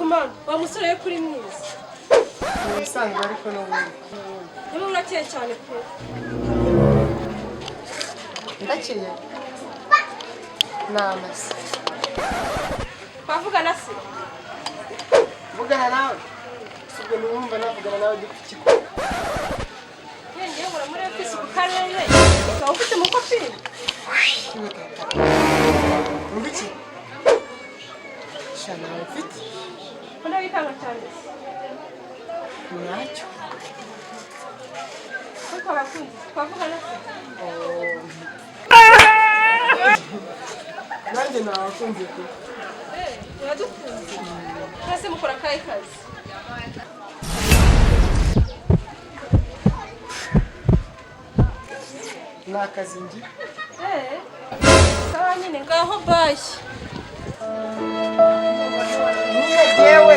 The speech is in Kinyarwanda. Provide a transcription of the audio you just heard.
man bamusore kuri mwiza Usanzwe ariko n'ubundi niba urakeye cyane pe ndakeye namase bavugana se vugana nawe sibwo numva navugana nawe dukiko yenge ngora muri office ku karere ukaba ufite mu kopine Ngiki shana ufite Onda wikanga cyane ntacyo kuko abakunzi twavugana se nanjye nabakunze pe uradukunze twese mukora akahe kazi ni akazi ngi sawa nyine ngaho bayi niyo yewe